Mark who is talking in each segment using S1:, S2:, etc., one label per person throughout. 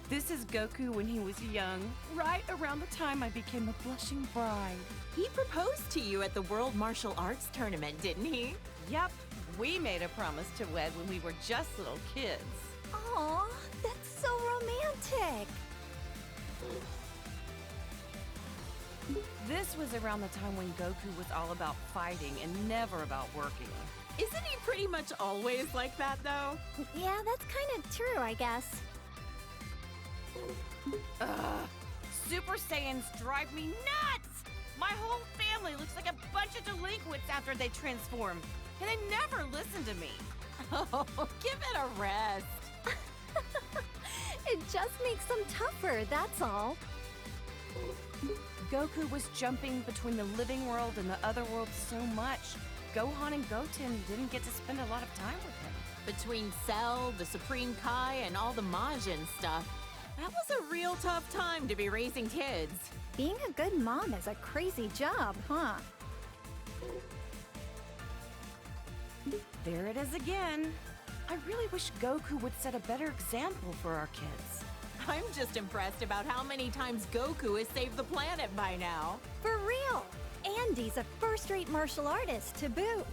S1: This is Goku when he was young, right around the time I became a blushing bride.
S2: He proposed to you at the World Martial Arts Tournament, didn't he?
S1: Yep, we made a promise to wed when we were just little kids.
S3: Aw, that's so romantic.
S1: This was around the time when Goku was all about fighting and never about working.
S2: Isn't he pretty much always like that, though?
S3: Yeah, that's kind of true, I guess.
S1: Super Saiyans drive me nuts! My whole family looks like a bunch of delinquents after they transform, and they never listen to me.
S2: Oh, give it a rest.
S3: It just makes them tougher, that's all.
S1: Goku was jumping between the living world and the other world so much, Gohan and Goten didn't get to spend a lot of time with him.
S2: Between Cell, the Supreme Kai, and all the Majin stuff, that was a real tough time to be raising kids.
S3: Being a good mom is a crazy job, huh?
S1: There it is again. I really wish Goku would set a better example for our kids.
S2: I'm just impressed about how many times Goku has saved the planet by now.
S3: For real! And he's a first-rate martial artist to boot.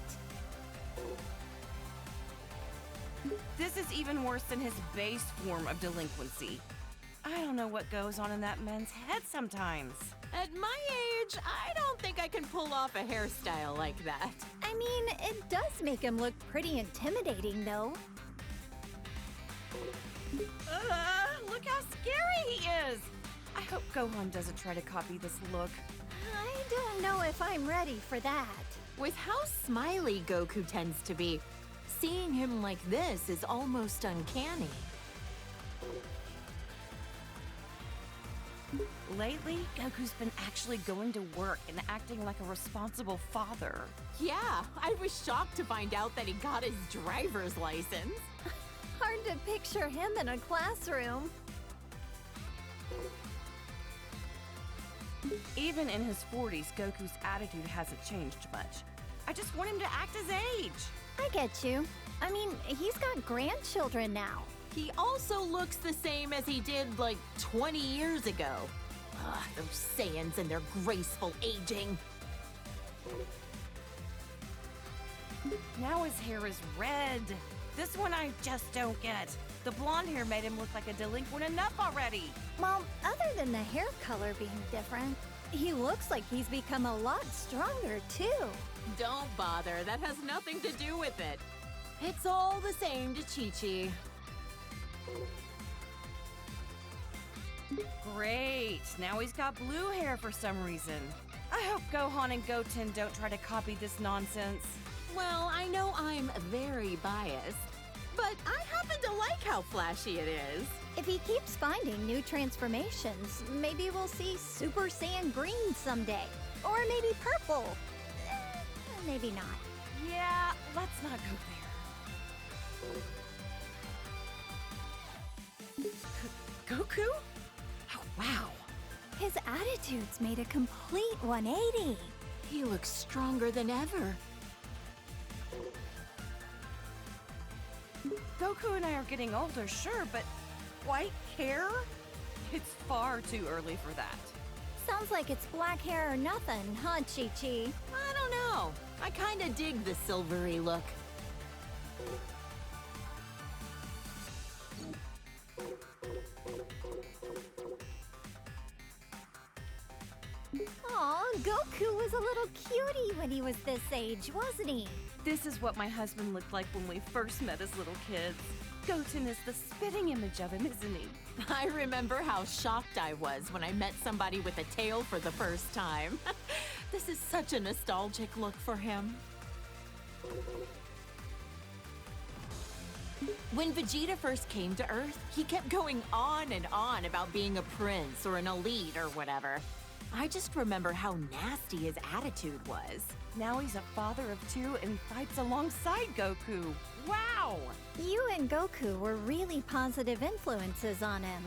S1: This is even worse than his base form of delinquency. I don't know what goes on in that man's head sometimes.
S2: At my age, I don't think I can pull off a hairstyle like that.
S3: I mean, it does make him look pretty intimidating, though.
S1: Look how scary he is! I hope Gohan doesn't try to copy this look.
S3: I don't know if I'm ready for that.
S2: With how smiley Goku tends to be, seeing him like this is almost uncanny.
S1: Lately, Goku's been actually going to work and acting like a responsible father.
S2: Yeah, I was shocked to find out that he got his driver's license.
S3: Hard to picture him in a classroom.
S1: Even in his 40s, Goku's attitude hasn't changed much. I just want him to act his age.
S3: I get you. I mean, he's got grandchildren now.
S2: He also looks the same as he did like 20 years ago. Ugh, those Saiyans and their graceful aging.
S1: Now his hair is red. This one I just don't get. The blonde hair made him look like a delinquent enough already.
S3: Well, other than the hair color being different, he looks like he's become a lot stronger, too.
S2: Don't bother, that has nothing to do with it. It's all the same to Chi-Chi.
S1: Great, now he's got blue hair for some reason. I hope Gohan and Goten don't try to copy this nonsense.
S2: Well, I know I'm very biased, but I happen to like how flashy it is.
S3: If he keeps finding new transformations, maybe we'll see Super Saiyan Green someday. Or maybe purple. Maybe not.
S1: Yeah, let's not go there. Goku? Oh, wow.
S3: His attitude's made a complete 180.
S2: He looks stronger than ever.
S1: Goku and I are getting older, sure, but white hair? It's far too early for that.
S3: Sounds like it's black hair or nothing, huh, Chi-Chi?
S2: I don't know. I kinda dig the silvery look.
S3: Aw, Goku was a little cutie when he was this age, wasn't he?
S1: This is what my husband looked like when we first met as little kids. Goten is the spitting image of him, isn't he?
S2: I remember how shocked I was when I met somebody with a tail for the first time. This is such a nostalgic look for him. When Vegeta first came to Earth, he kept going on and on about being a prince or an elite or whatever. I just remember how nasty his attitude was.
S1: Now he's a father of two and fights alongside Goku. Wow!
S3: You and Goku were really positive influences on him.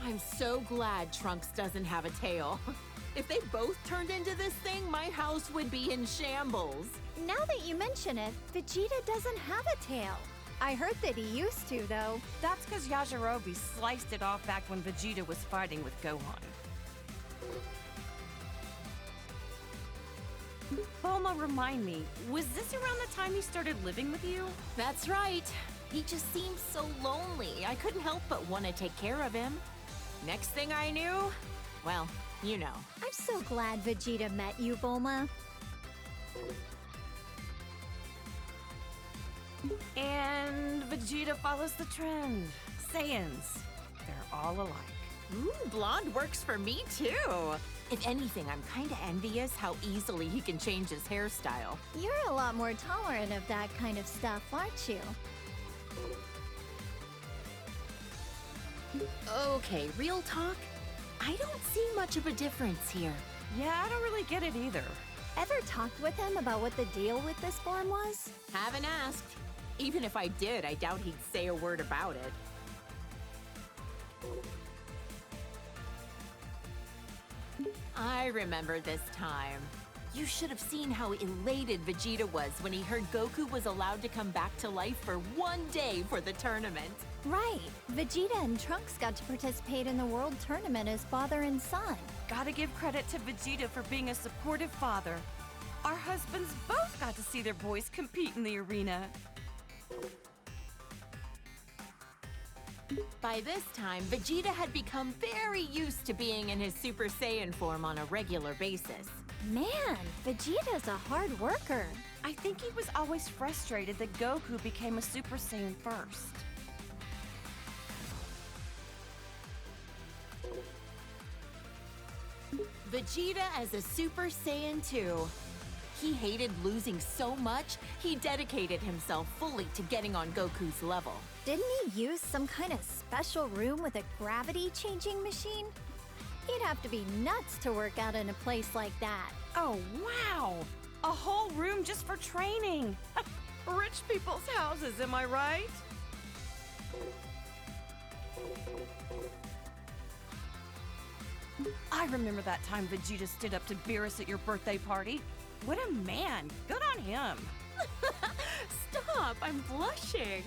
S2: I'm so glad Trunks doesn't have a tail. If they both turned into this thing, my house would be in shambles.
S3: Now that you mention it, Vegeta doesn't have a tail. I heard that he used to, though.
S1: That's because Yajirobe sliced it off back when Vegeta was fighting with Gohan. Bulma, remind me, was this around the time he started living with you?
S2: That's right. He just seemed so lonely. I couldn't help but want to take care of him. Next thing I knew, well, you know.
S3: I'm so glad Vegeta met you, Bulma.
S1: And Vegeta follows the trend. Saiyans, they're all alike.
S2: Ooh, blonde works for me too. If anything, I'm kind of envious how easily he can change his hairstyle.
S3: You're a lot more tolerant of that kind of stuff, aren't you?
S2: Okay, real talk. I don't see much of a difference here.
S1: Yeah, I don't really get it either.
S3: Ever talked with him about what the deal with this form was?
S2: Haven't asked. Even if I did, I doubt he'd say a word about it. I remember this time. You should have seen how elated Vegeta was when he heard Goku was allowed to come back to life for one day for the tournament.
S3: Right. Vegeta and Trunks got to participate in the World Tournament as father and son.
S1: Gotta give credit to Vegeta for being a supportive father. Our husbands both got to see their boys compete in the arena.
S2: By this time, Vegeta had become very used to being in his Super Saiyan form on a regular basis.
S3: Man, Vegeta's a hard worker.
S1: I think he was always frustrated that Goku became a Super Saiyan first.
S2: Vegeta as a Super Saiyan 2. He hated losing so much, he dedicated himself fully to getting on Goku's level.
S3: Didn't he use some kind of special room with a gravity-changing machine? He'd have to be nuts to work out in a place like that.
S1: Oh, wow! A whole room just for training! Rich people's houses, am I right? I remember that time Vegeta stood up to Beerus at your birthday party. What a man! Good on him!
S2: Stop, I'm blushing.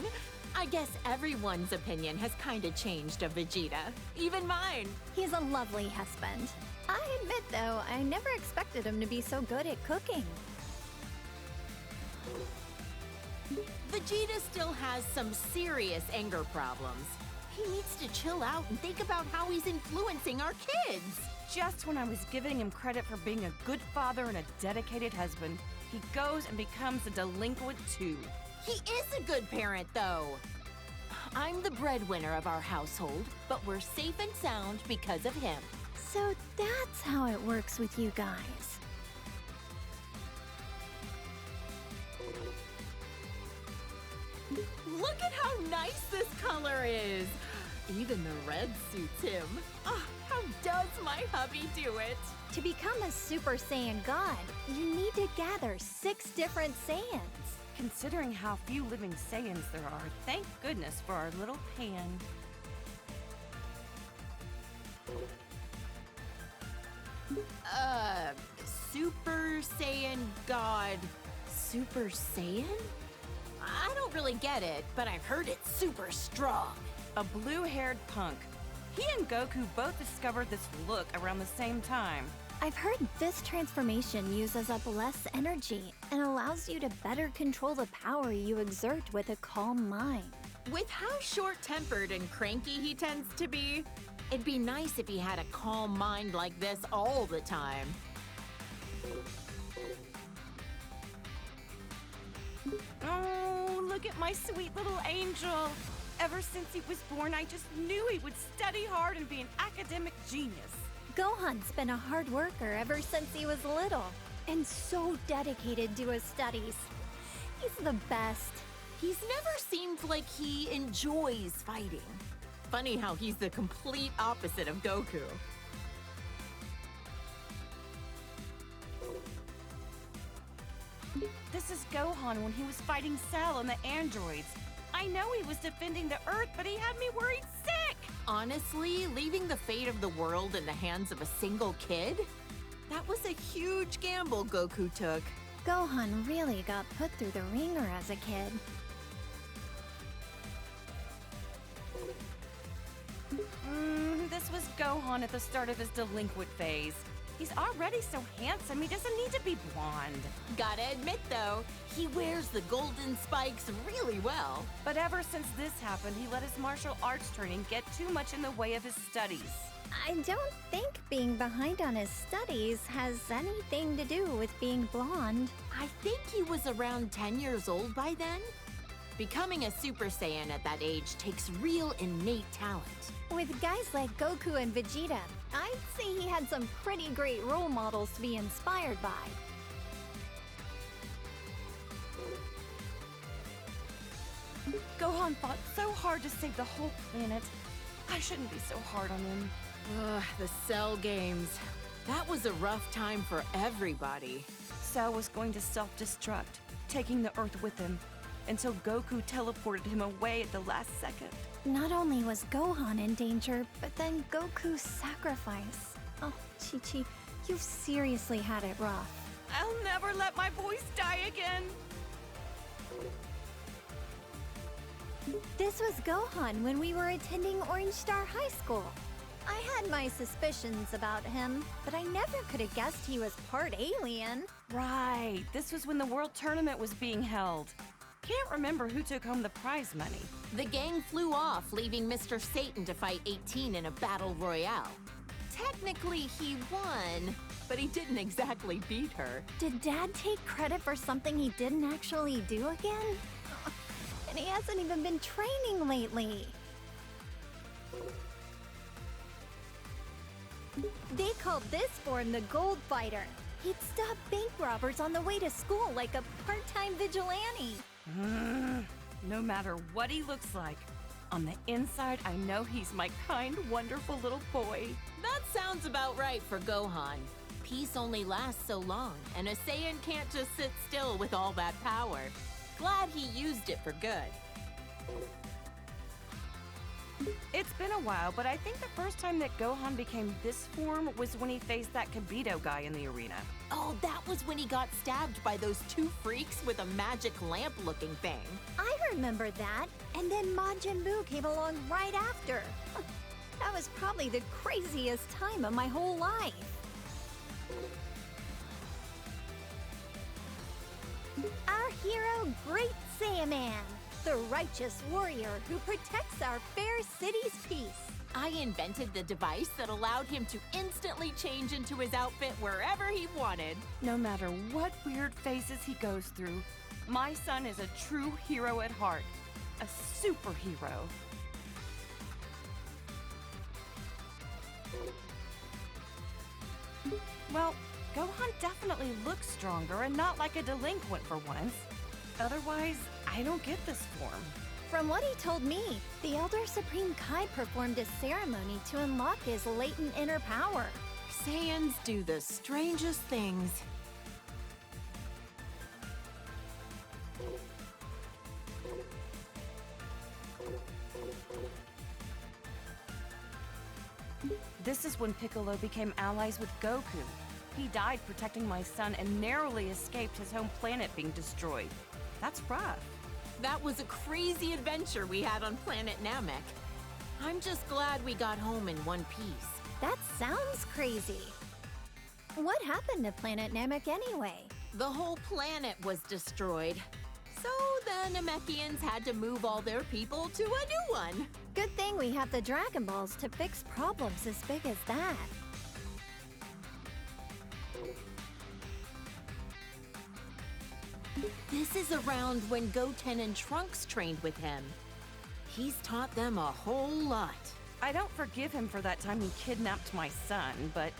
S2: I guess everyone's opinion has kinda changed of Vegeta. Even mine.
S3: He's a lovely husband. I admit, though, I never expected him to be so good at cooking.
S2: Vegeta still has some serious anger problems. He needs to chill out and think about how he's influencing our kids.
S1: Just when I was giving him credit for being a good father and a dedicated husband, he goes and becomes a delinquent too.
S2: He is a good parent, though. I'm the breadwinner of our household, but we're safe and sound because of him.
S3: So that's how it works with you guys.
S2: Look at how nice this color is. Even the red suits him. Oh, how does my hubby do it?
S3: To become a Super Saiyan God, you need to gather 6 different Saiyans.
S1: Considering how few living Saiyans there are, thank goodness for our little Pan.
S2: Super Saiyan God. Super Saiyan? I don't really get it, but I've heard it's super strong.
S1: A blue-haired punk. He and Goku both discovered this look around the same time.
S3: I've heard this transformation uses up less energy and allows you to better control the power you exert with a calm mind.
S2: With how short-tempered and cranky he tends to be, it'd be nice if he had a calm mind like this all the time.
S1: Oh, look at my sweet little angel. Ever since he was born, I just knew he would study hard and be an academic genius.
S3: Gohan's been a hard worker ever since he was little, and so dedicated to his studies. He's the best.
S2: He's never seemed like he enjoys fighting. Funny how he's the complete opposite of Goku.
S1: This is Gohan when he was fighting Cell and the androids. I know he was defending the Earth, but he had me worried sick!
S2: Honestly, leaving the fate of the world in the hands of a single kid? That was a huge gamble Goku took.
S3: Gohan really got put through the ringer as a kid.
S1: This was Gohan at the start of his delinquent phase. He's already so handsome, he doesn't need to be blonde.
S2: Gotta admit, though, he wears the golden spikes really well.
S1: But ever since this happened, he let his martial arts training get too much in the way of his studies.
S3: I don't think being behind on his studies has anything to do with being blonde.
S2: I think he was around 10 years old by then. Becoming a Super Saiyan at that age takes real innate talent.
S3: With guys like Goku and Vegeta, I'd say he had some pretty great role models to be inspired by.
S1: Gohan fought so hard to save the whole planet. I shouldn't be so hard on him.
S2: Ugh, the Cell games. That was a rough time for everybody.
S1: Cell was going to self-destruct, taking the Earth with him, until Goku teleported him away at the last second.
S3: Not only was Gohan in danger, but then Goku's sacrifice. Oh, Chi-Chi, you've seriously had it rough.
S1: I'll never let my boys die again.
S3: This was Gohan when we were attending Orange Star High School. I had my suspicions about him, but I never could have guessed he was part alien.
S1: Right, this was when the World Tournament was being held. Can't remember who took home the prize money.
S2: The gang flew off, leaving Mr. Satan to fight 18 in a battle royale. Technically, he won, but he didn't exactly beat her.
S3: Did Dad take credit for something he didn't actually do again? And he hasn't even been training lately. They called this form the Gold Fighter. He'd stop bank robbers on the way to school like a part-time vigilante.
S1: No matter what he looks like, on the inside, I know he's my kind, wonderful little boy.
S2: That sounds about right for Gohan. Peace only lasts so long, and a Saiyan can't just sit still with all that power. Glad he used it for good.
S1: It's been a while, but I think the first time that Gohan became this form was when he faced that Kibito guy in the arena.
S2: Oh, that was when he got stabbed by those two freaks with a magic lamp-looking thing.
S3: I remember that, and then Majin Buu came along right after. That was probably the craziest time of my whole life. Our hero, Great Saiyaman, the righteous warrior who protects our fair city's peace.
S2: I invented the device that allowed him to instantly change into his outfit wherever he wanted.
S1: No matter what weird phases he goes through, my son is a true hero at heart. A superhero. Well, Gohan definitely looks stronger and not like a delinquent for once. Otherwise, I don't get this form.
S3: From what he told me, the Elder Supreme Kai performed a ceremony to unlock his latent inner power.
S2: Saiyans do the strangest things.
S1: This is when Piccolo became allies with Goku. He died protecting my son and narrowly escaped his home planet being destroyed. That's rough.
S2: That was a crazy adventure we had on Planet Namek. I'm just glad we got home in one piece.
S3: That sounds crazy. What happened to Planet Namek anyway?
S2: The whole planet was destroyed. So the Namekians had to move all their people to a new one.
S3: Good thing we have the Dragon Balls to fix problems as big as that.
S2: This is around when Goten and Trunks trained with him. He's taught them a whole lot.
S1: I don't forgive him for that time he kidnapped my son, but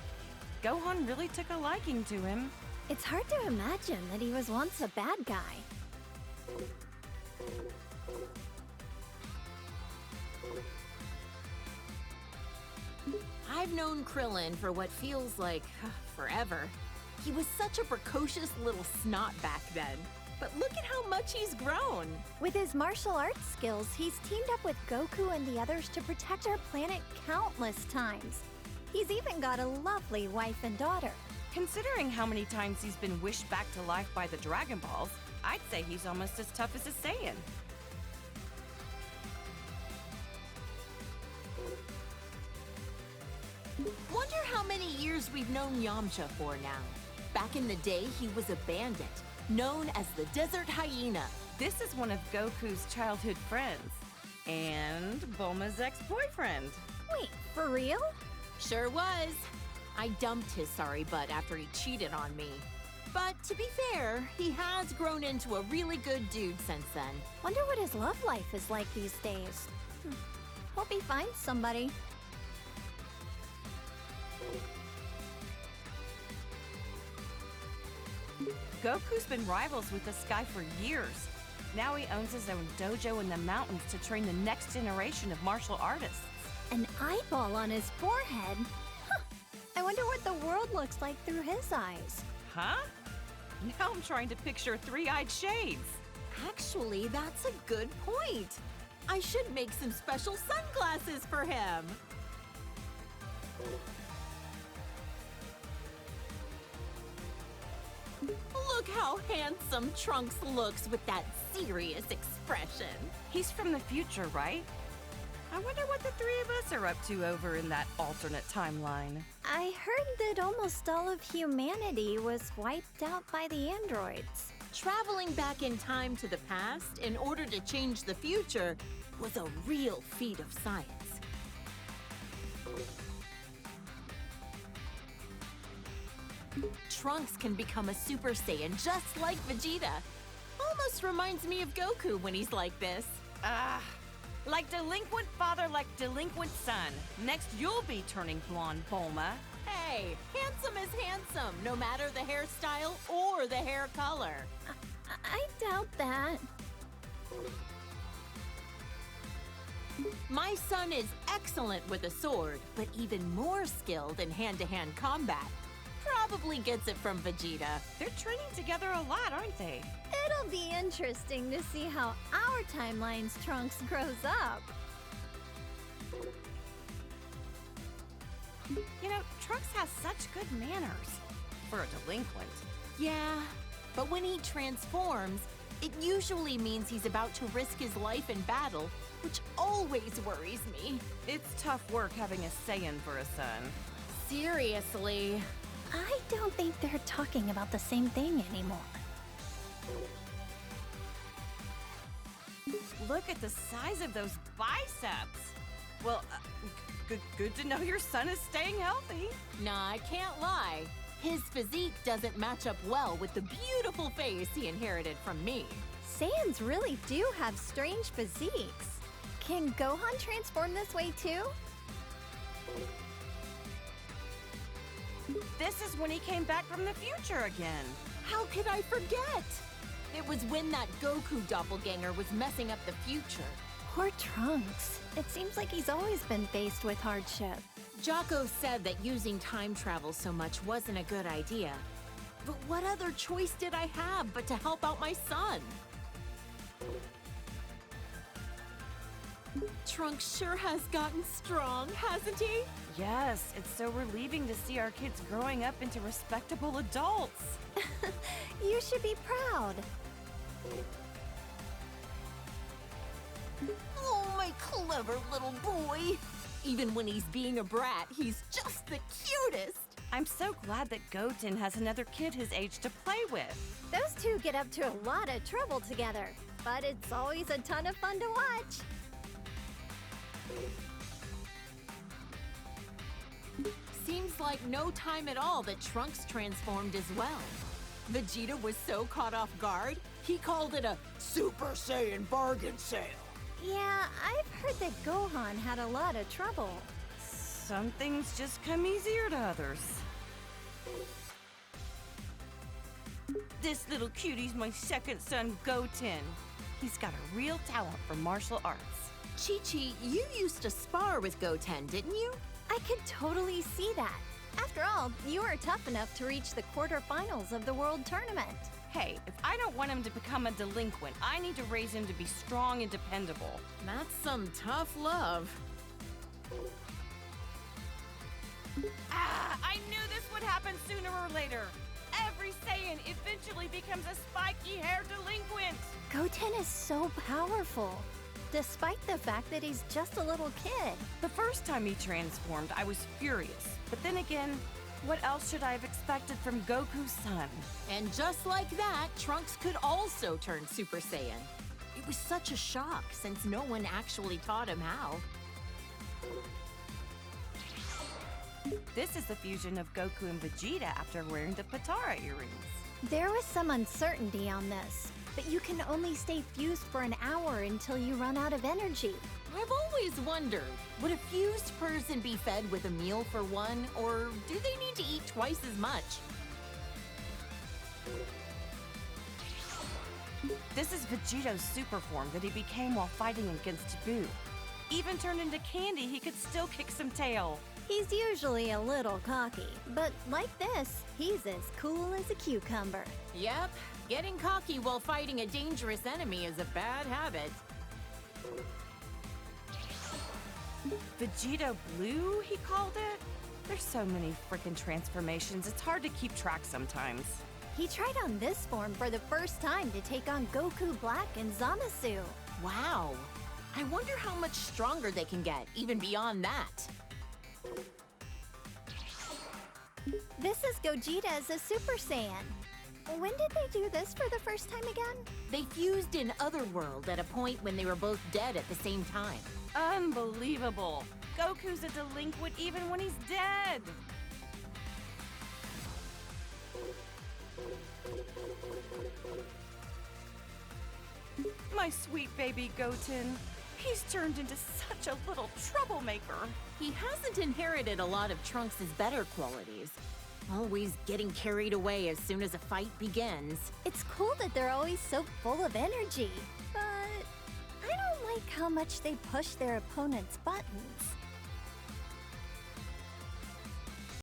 S1: Gohan really took a liking to him.
S3: It's hard to imagine that he was once a bad guy.
S2: I've known Krillin for what feels like forever. He was such a precocious little snot back then. But look at how much he's grown.
S3: With his martial arts skills, he's teamed up with Goku and the others to protect our planet countless times. He's even got a lovely wife and daughter.
S1: Considering how many times he's been wished back to life by the Dragon Balls, I'd say he's almost as tough as a Saiyan.
S2: Wonder how many years we've known Yamcha for now. Back in the day, he was a bandit, known as the Desert Hyena.
S1: This is one of Goku's childhood friends. And Bulma's ex-boyfriend.
S3: Wait, for real?
S2: Sure was. I dumped his sorry butt after he cheated on me. But to be fair, he has grown into a really good dude since then.
S3: Wonder what his love life is like these days. Hope he finds somebody.
S1: Goku's been rivals with this guy for years. Now he owns his own dojo in the mountains to train the next generation of martial artists.
S3: An eyeball on his forehead? Huh. I wonder what the world looks like through his eyes.
S1: Huh? Now I'm trying to picture three-eyed shades.
S2: Actually, that's a good point. I should make some special sunglasses for him. Look how handsome Trunks looks with that serious expression.
S1: He's from the future, right? I wonder what the three of us are up to over in that alternate timeline.
S3: I heard that almost all of humanity was wiped out by the androids.
S2: Traveling back in time to the past in order to change the future was a real feat of science. Trunks can become a Super Saiyan just like Vegeta. Almost reminds me of Goku when he's like this.
S1: Like delinquent father, like delinquent son. Next, you'll be turning blonde, Bulma.
S2: Hey, handsome is handsome, no matter the hairstyle or the hair color.
S3: I doubt that.
S2: My son is excellent with a sword, but even more skilled in hand-to-hand combat. Probably gets it from Vegeta.
S1: They're training together a lot, aren't they?
S3: It'll be interesting to see how our timeline's Trunks grows up.
S1: You know, Trunks has such good manners for a delinquent.
S2: Yeah, but when he transforms, it usually means he's about to risk his life in battle, which always worries me.
S1: It's tough work having a Saiyan for a son.
S2: Seriously.
S3: I don't think they're talking about the same thing anymore.
S1: Look at the size of those biceps. Well, good to know your son is staying healthy.
S2: Nah, I can't lie. His physique doesn't match up well with the beautiful face he inherited from me.
S3: Saiyans really do have strange physiques. Can Gohan transform this way too?
S1: This is when he came back from the future again.
S2: How could I forget? It was when that Goku doppelganger was messing up the future.
S3: Poor Trunks. It seems like he's always been faced with hardship.
S2: Jocko said that using time travel so much wasn't a good idea. But what other choice did I have but to help out my son? Trunks sure has gotten strong, hasn't he?
S1: Yes, it's so relieving to see our kids growing up into respectable adults.
S3: You should be proud.
S2: Oh, my clever little boy. Even when he's being a brat, he's just the cutest.
S1: I'm so glad that Goten has another kid his age to play with.
S3: Those two get up to a lot of trouble together, but it's always a ton of fun to watch.
S2: Seems like no time at all that Trunks transformed as well. Vegeta was so caught off guard, he called it a Super Saiyan bargain sale.
S3: Yeah, I've heard that Gohan had a lot of trouble.
S1: Some things just come easier to others. This little cutie's my second son, Goten. He's got a real talent for martial arts.
S2: Chi-Chi, you used to spar with Goten, didn't you?
S3: I could totally see that. After all, you were tough enough to reach the quarterfinals of the World Tournament.
S1: Hey, if I don't want him to become a delinquent, I need to raise him to be strong and dependable.
S2: That's some tough love.
S1: I knew this would happen sooner or later. Every Saiyan eventually becomes a spiky-haired delinquent.
S3: Goten is so powerful. despite the fact that he's just a little kid.
S1: The first time he transformed, I was furious. But then again, what else should I have expected from Goku's son?
S2: And just like that, Trunks could also turn Super Saiyan. It was such a shock since no one actually taught him how.
S1: This is the fusion of Goku and Vegeta after wearing the Potara earrings.
S3: There was some uncertainty on this, but you can only stay fused for an hour until you run out of energy.
S2: I've always wondered, would a fused person be fed with a meal for one, or do they need to eat twice as much?
S1: This is Vegeto's super form that he became while fighting against Boo. Even turned into candy, he could still kick some tail.
S3: He's usually a little cocky, but like this, he's as cool as a cucumber.
S2: Yep, getting cocky while fighting a dangerous enemy is a bad habit.
S1: Vegeta Blue, he called it? There's so many frickin' transformations, it's hard to keep track sometimes.
S3: He tried on this form for the first time to take on Goku Black and Zamasu.
S2: Wow, I wonder how much stronger they can get, even beyond that.
S3: This is Gogeta as a Super Saiyan. When did they do this for the first time again?
S2: They fused in Otherworld at a point when they were both dead at the same time.
S1: Unbelievable! Goku's a delinquent even when he's dead! My sweet baby Goten. He's turned into such a little troublemaker.
S2: He hasn't inherited a lot of Trunks' better qualities. Always getting carried away as soon as a fight begins.
S3: It's cool that they're always so full of energy, but I don't like how much they push their opponents' buttons.